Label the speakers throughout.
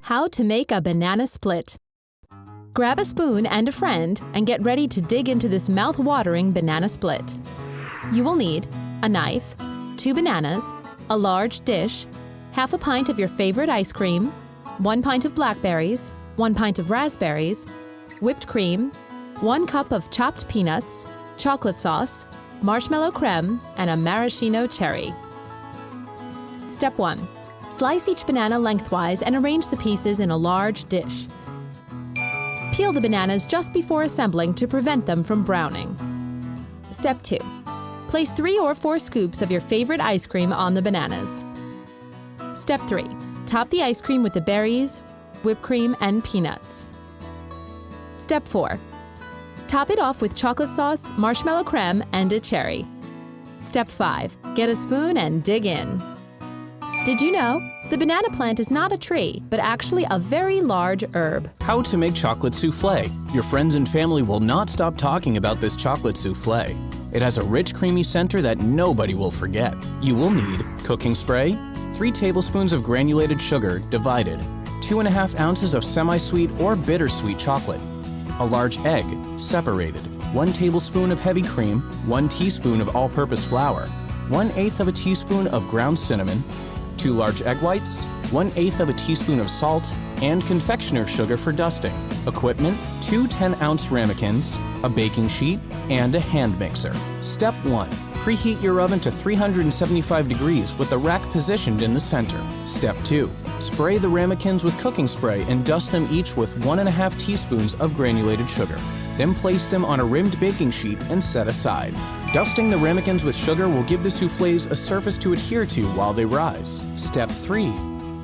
Speaker 1: How to make a banana split. Grab a spoon and a friend and get ready to dig into this mouth-watering banana split. You will need a knife, 2 bananas, a large dish, half a pint of your favorite ice cream, 1 pint of blackberries, 1 pint of raspberries, whipped cream, 1 cup of chopped peanuts, chocolate sauce, marshmallow creme, and a maraschino cherry. Step 1. Slice each banana lengthwise and arrange the pieces in a large dish. Peel the bananas just before assembling to prevent them from browning. Step 2. Place 3 or 4 scoops of your favorite ice cream on the bananas. Step 3. Top the ice cream with the berries, whipped cream, and peanuts. Step 4. Top it off with chocolate sauce, marshmallow creme, and a cherry. Step 5. Get a spoon and dig in. Did you know? The banana plant is not a tree, but actually a very large herb.
Speaker 2: How to make chocolate souffle. Your friends and family will not stop talking about this chocolate souffle. It has a rich, creamy center that nobody will forget. You will need cooking spray, 3 tablespoons of granulated sugar divided, 2½ ounces of semi-sweet or bittersweet chocolate, a large egg separated, 1 tablespoon of heavy cream, 1 teaspoon of all-purpose flour, 1/8 of a teaspoon of ground cinnamon, 2 large egg whites, 1/8 of a teaspoon of salt, and confectioner's sugar for dusting. Equipment: 2 10-ounce ramekins, a baking sheet, and a hand mixer. Step 1. Preheat your oven to 375 degrees with the rack positioned in the center. Step 2. Spray the ramekins with cooking spray and dust them each with 1½ teaspoons of granulated sugar. Then place them on a rimmed baking sheet and set aside. Dusting the ramekins with sugar will give the soufflés a surface to adhere to while they rise. Step 3.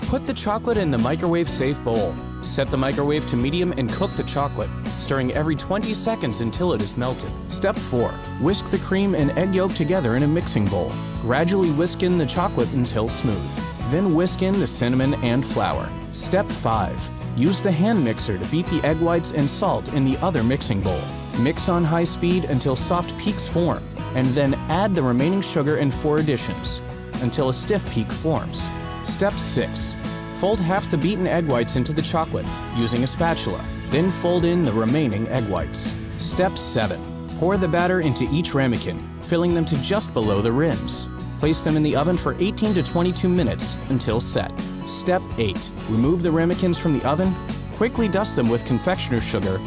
Speaker 2: Put the chocolate in the microwave-safe bowl. Set the microwave to medium and cook the chocolate, stirring every 20 seconds until it is melted. Step 4. Whisk the cream and egg yolk together in a mixing bowl. Gradually whisk in the chocolate until smooth. Then whisk in the cinnamon and flour. Step 5. Use the hand mixer to beat the egg whites and salt in the other mixing bowl. Mix on high speed until soft peaks form, and then add the remaining sugar and 4 additions until a stiff peak forms. Step 6. Fold half the beaten egg whites into the chocolate using a spatula. Then fold in the remaining egg whites. Step 7. Pour the batter into each ramekin, filling them to just below the rims. Place them in the oven for 18 to 22 minutes until set. Step 8. Remove the ramekins from the oven, quickly dust them with confectioner's sugar,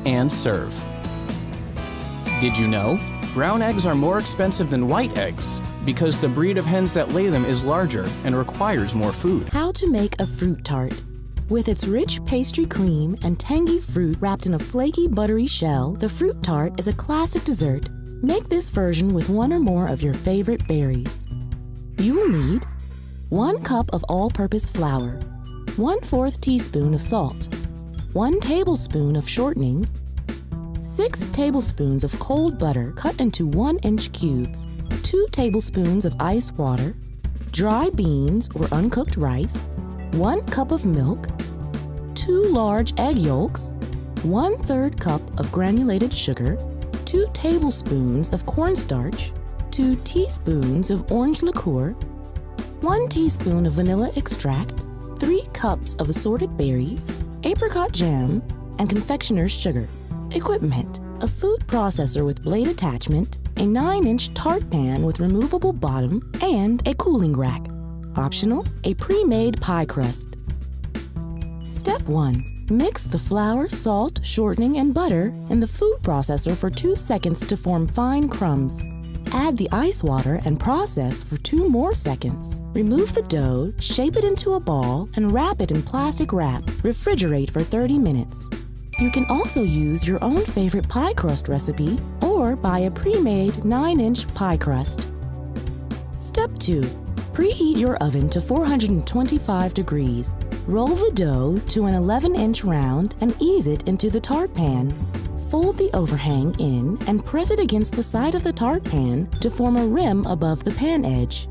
Speaker 2: and serve. Did you know? Brown eggs are more expensive than white eggs because the breed of hens that lay them is larger and requires more food.
Speaker 3: How to make a fruit tart. With its rich pastry cream and tangy fruit wrapped in a flaky, buttery shell, the fruit tart is a classic dessert. Make this version with 1 or more of your favorite berries. You will need 1 cup of all-purpose flour, 1/4 teaspoon of salt, 1 tablespoon of shortening, 6 tablespoons of cold butter cut into 1-inch cubes, 2 tablespoons of ice water, dry beans or uncooked rice, 1 cup of milk, 2 large egg yolks, 1/3 cup of granulated sugar, 2 tablespoons of cornstarch, 2 teaspoons of orange liqueur, 1 teaspoon of vanilla extract, 3 cups of assorted berries, apricot jam, and confectioner's sugar. Equipment: a food processor with blade attachment, a 9-inch tart pan with removable bottom, and a cooling rack. Optional: a pre-made pie crust. Step 1. Mix the flour, salt, shortening, and butter in the food processor for 2 seconds to form fine crumbs. Add the ice water and process for 2 more seconds. Remove the dough, shape it into a ball, and wrap it in plastic wrap. Refrigerate for 30 minutes. You can also use your own favorite pie crust recipe or buy a pre-made 9-inch pie crust. Step 2. Preheat your oven to 425 degrees. Roll the dough to an 11-inch round and ease it into the tart pan. Fold the overhang in and press it against the side of the tart pan to form a rim above the pan edge.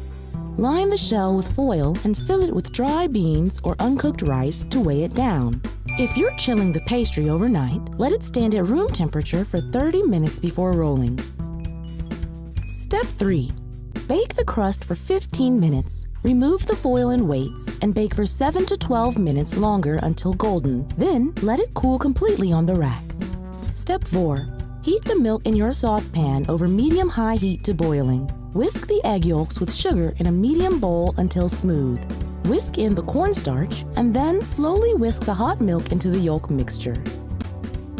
Speaker 3: Line the shell with foil and fill it with dry beans or uncooked rice to weigh it down. If you're chilling the pastry overnight, let it stand at room temperature for 30 minutes before rolling. Step 3. Bake the crust for 15 minutes. Remove the foil and weights and bake for 7 to 12 minutes longer until golden. Then let it cool completely on the rack. Step 4. Heat the milk in your saucepan over medium-high heat to boiling. Whisk the egg yolks with sugar in a medium bowl until smooth. Whisk in the cornstarch and then slowly whisk the hot milk into the yolk mixture.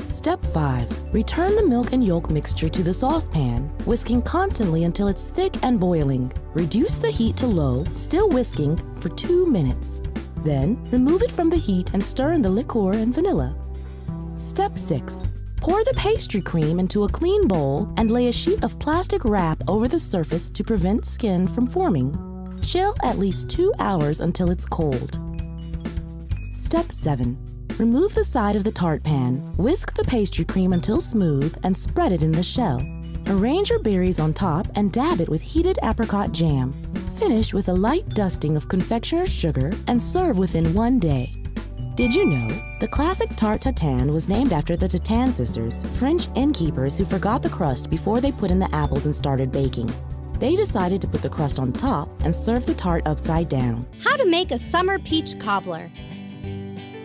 Speaker 3: Step 5. Return the milk and yolk mixture to the saucepan, whisking constantly until it's thick and boiling. Reduce the heat to low, still whisking, for 2 minutes. Then, remove it from the heat and stir in the liqueur and vanilla. Step 6. Pour the pastry cream into a clean bowl and lay a sheet of plastic wrap over the surface to prevent skin from forming. Chill at least 2 hours until it's cold. Step 7. Remove the side of the tart pan, whisk the pastry cream until smooth, and spread it in the shell. Arrange your berries on top and dab it with heated apricot jam. Finish with a light dusting of confectioner's sugar and serve within 1 day. Did you know the classic tart tatin was named after the Tatin sisters, French innkeepers who forgot the crust before they put in the apples and started baking. They decided to put the crust on top and serve the tart upside down.
Speaker 4: How to make a Summer Peach Cobbler.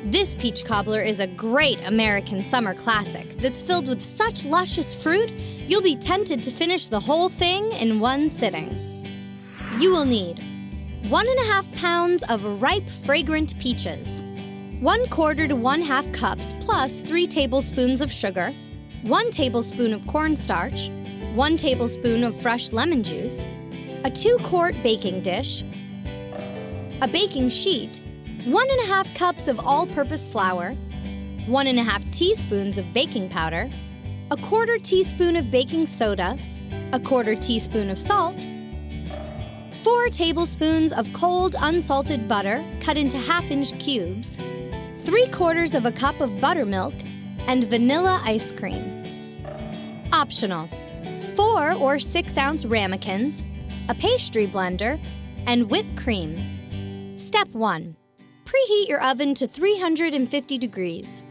Speaker 4: This peach cobbler is a great American summer classic that's filled with such luscious fruit, you'll be tempted to finish the whole thing in one sitting. You will need 1.5 pounds of ripe, fragrant peaches, 1/4 to 1/2 cups plus 3 tablespoons of sugar, 1 tablespoon of cornstarch, 1 tablespoon of fresh lemon juice, a 2-quart baking dish, a baking sheet, 1.5 cups of all-purpose flour, 1.5 teaspoons of baking powder, a 1/4 teaspoon of baking soda, a 1/4 teaspoon of salt, 4 tablespoons of cold unsalted butter cut into 1/2-inch cubes, 3/4 of a cup of buttermilk, and vanilla ice cream. Optional: 4 or 6-ounce ramekins, a pastry blender, and whipped cream. Step 1. Preheat your oven to 350 degrees.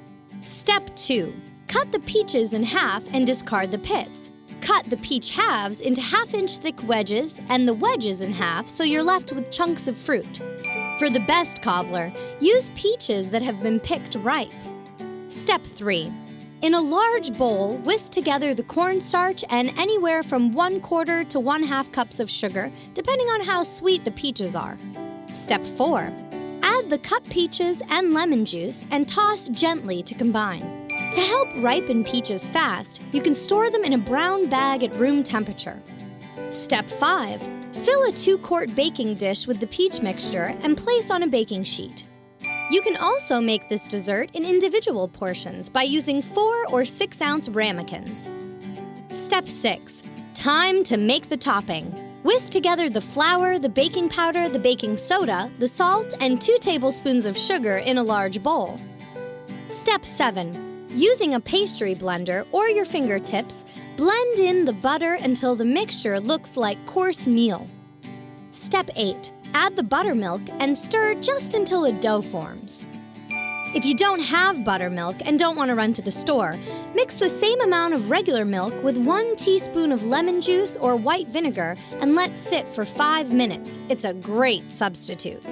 Speaker 4: Step 2. Cut the peaches in half and discard the pits. Cut the peach halves into 1/2-inch thick wedges and the wedges in half so you're left with chunks of fruit. For the best cobbler, use peaches that have been picked ripe. Step 3. In a large bowl, whisk together the cornstarch and anywhere from 1/4 to 1/2 cups of sugar, depending on how sweet the peaches are. Step 4. Add the cut peaches and lemon juice and toss gently to combine. To help ripen peaches fast, you can store them in a brown bag at room temperature. Step 5. Fill a 2-quart baking dish with the peach mixture and place on a baking sheet. You can also make this dessert in individual portions by using 4 or 6-ounce ramekins. Step 6. Time to make the topping. Whisk together the flour, the baking powder, the baking soda, the salt, and 2 tablespoons of sugar in a large bowl. Step 7. Using a pastry blender or your fingertips, blend in the butter until the mixture looks like coarse meal. Step 8. Add the buttermilk and stir just until a dough forms. If you don't have buttermilk and don't want to run to the store, mix the same amount of regular milk with 1 teaspoon of lemon juice or white vinegar and let sit for 5 minutes. It's a great substitute.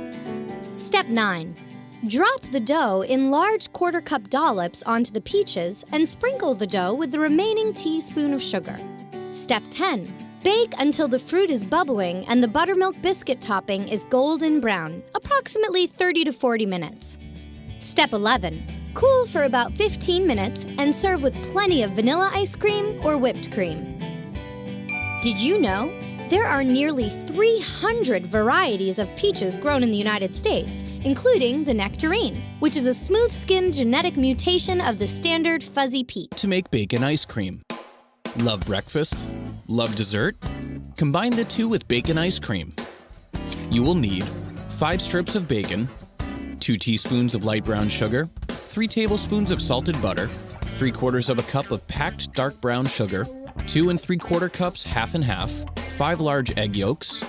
Speaker 4: Step 9. Drop the dough in large 1/4 cup dollops onto the peaches and sprinkle the dough with the remaining teaspoon of sugar. Step 10. Bake until the fruit is bubbling and the buttermilk biscuit topping is golden brown, approximately 30 to 40 minutes. Step 11. Cool for about 15 minutes and serve with plenty of vanilla ice cream or whipped cream. Did you know there are nearly 300 varieties of peaches grown in the United States, including the nectarine, which is a smooth-skinned genetic mutation of the standard fuzzy peach.
Speaker 2: To make bacon ice cream. Love breakfast? Love dessert? Combine the two with bacon ice cream. You will need 5 strips of bacon, 2 teaspoons of light brown sugar, 3 tablespoons of salted butter, 3/4 of a cup of packed dark brown sugar, 2 3/4 cups half and half, 5 large egg yolks,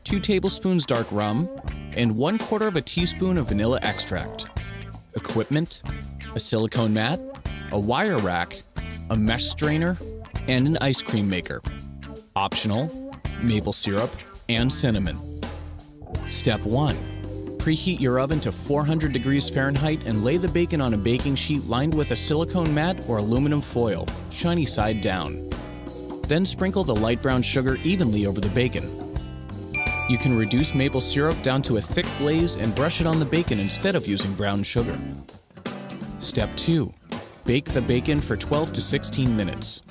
Speaker 2: 2 tablespoons dark rum, and 1/4 of a teaspoon of vanilla extract. Equipment: a silicone mat, a wire rack, a mesh strainer, and an ice cream maker. Optional: maple syrup, and cinnamon. Step 1. Preheat your oven to 400 degrees Fahrenheit and lay the bacon on a baking sheet lined with a silicone mat or aluminum foil, shiny side down. Then sprinkle the light brown sugar evenly over the bacon. You can reduce maple syrup down to a thick glaze and brush it on the bacon instead of using brown sugar. Step 2. Bake the bacon for 12 to 16 minutes.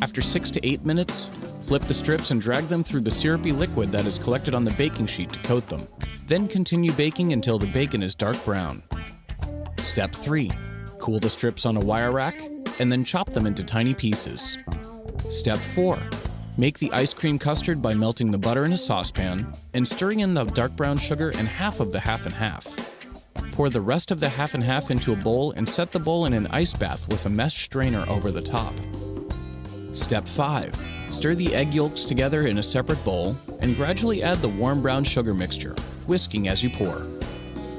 Speaker 2: After 6 to 8 minutes, flip the strips and drag them through the syrupy liquid that is collected on the baking sheet to coat them. Then continue baking until the bacon is dark brown. Step 3. Cool the strips on a wire rack and then chop them into tiny pieces. Step 4. Make the ice cream custard by melting the butter in a saucepan and stirring in the dark brown sugar and half of the half and half. Pour the rest of the half and half into a bowl and set the bowl in an ice bath with a mesh strainer over the top. Step 5. Stir the egg yolks together in a separate bowl and gradually add the warm brown sugar mixture, whisking as you pour.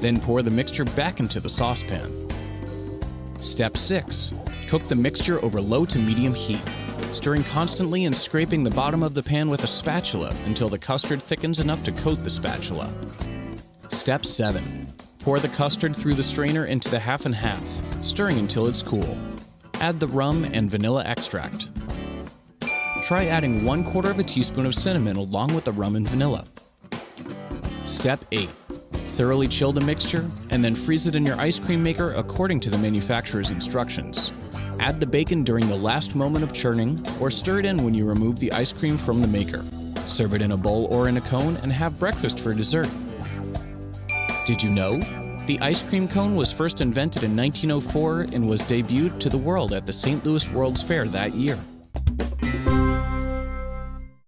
Speaker 2: Then pour the mixture back into the saucepan. Step 6. Cook the mixture over low to medium heat, stirring constantly and scraping the bottom of the pan with a spatula until the custard thickens enough to coat the spatula. Step 7. Pour the custard through the strainer into the half and half, stirring until it's cool. Add the rum and vanilla extract. Try adding 1/4 teaspoon of cinnamon along with the rum and vanilla. Step 8. Thoroughly chill the mixture and then freeze it in your ice cream maker according to the manufacturer's instructions. Add the bacon during the last moment of churning or stir it in when you remove the ice cream from the maker. Serve it in a bowl or in a cone and have breakfast for dessert. Did you know? The ice cream cone was first invented in 1904 and was debuted to the world at the St. Louis World's Fair that year.